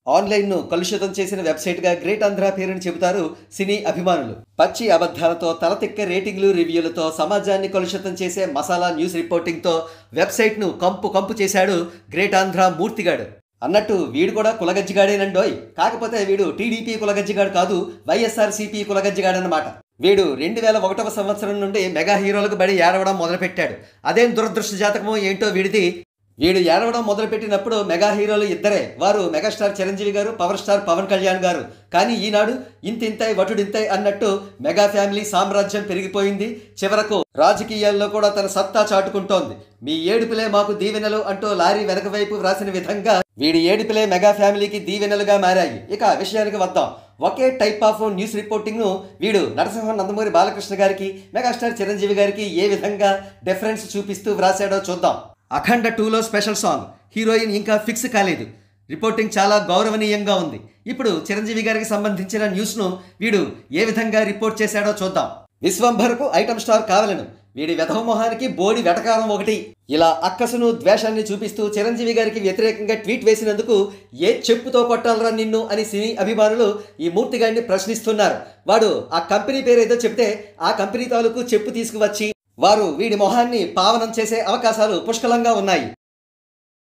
ఆన్‌లైన్‌ను కలుషితం చేసిన వెబ్‌సైట్‌గా గ్రేట్ ఆంధ్ర పేరుని చెబుతారు సినీ అభిమానులు. పచ్చి అబద్ధాలతో, తలతిక్క రేటింగ్‌లు, రివ్యూలతో సమాజాన్ని కలుషితం చేసే మసాలా న్యూస్ రిపోర్టింగ్‌తో వెబ్‌సైట్‌ను కంపు కంపు చేశాడు గ్రేట్ ఆంధ్ర మూర్తిగాడు. అన్నట్టు వీడు కూడా కులగజ్జిగాడేనండోయ్. కాకపోతే వీడు టీడీపీ కులగజ్జిగాడు కాదు, వైఎస్ఆర్‌సీపీ కులగజ్జిగాడన్నమాట. వీడు 2001వ సంవత్సరం నుండి మెగా హీరోలకు బడి ఏడవడం మొదలుపెట్టాడు. అదేం దురదృష్ట జాతకమో ఏంటో వీడిది. వీడు ఏడవడం మొదలుపెట్టినప్పుడు మెగా హీరోలు ఇద్దరే. వారు మెగాస్టార్ చిరంజీవి గారు, పవర్ స్టార్ పవన్ కళ్యాణ్ గారు. కానీ ఈనాడు ఇంతింతై వటుడింతై అన్నట్టు మెగా ఫ్యామిలీ సామ్రాజ్యం పెరిగిపోయింది. చివరకు రాజకీయాల్లో కూడా తన సత్తా చాటుకుంటోంది. మీ ఏడుపులే మాకు దీవెనలు అంటూ లారీ వెనక వైపు వ్రాసిన విధంగా వీడి ఏడుపులే మెగా ఫ్యామిలీకి దీవెనలుగా మారాయి. ఇక విషయానికి వద్దాం. ఒకే టైప్ ఆఫ్ న్యూస్ రిపోర్టింగ్ను వీడు నరసింహ నందమూరి బాలకృష్ణ గారికి, మెగాస్టార్ చిరంజీవి గారికి ఏ విధంగా డిఫరెన్స్ చూపిస్తూ వ్రాసాడో చూద్దాం. అఖండ 2లో స్పెషల్ సాంగ్. హీరోయిన్ ఇంకా ఫిక్స్ కాలేదు. రిపోర్టింగ్ చాలా గౌరవనీయంగా ఉంది. ఇప్పుడు చిరంజీవి గారికి సంబంధించిన న్యూస్ను వీడు ఏ విధంగా రిపోర్ట్ చేశాడో చూద్దాం. విశ్వంభరకు ఐటమ్ స్టార్ కావాలను. వీడి వెధవ మొహానికి బోడి వెటకారం ఒకటి. ఇలా అక్కసును ద్వేషాన్ని చూపిస్తూ చిరంజీవి గారికి వ్యతిరేకంగా ట్వీట్ వేసినందుకు ఏ చెప్పుతో కొట్టాలరా నిన్ను అని సినీ అభిమానులు ఈ మూర్తిగాడిని ప్రశ్నిస్తున్నారు. వాడు ఆ కంపెనీ పేరు ఏదో చెప్తే ఆ కంపెనీ తాలూకు చెప్పు తీసుకువచ్చి వారు వీడి మొహాన్ని పావనం చేసే అవకాశాలు పుష్కలంగా ఉన్నాయి.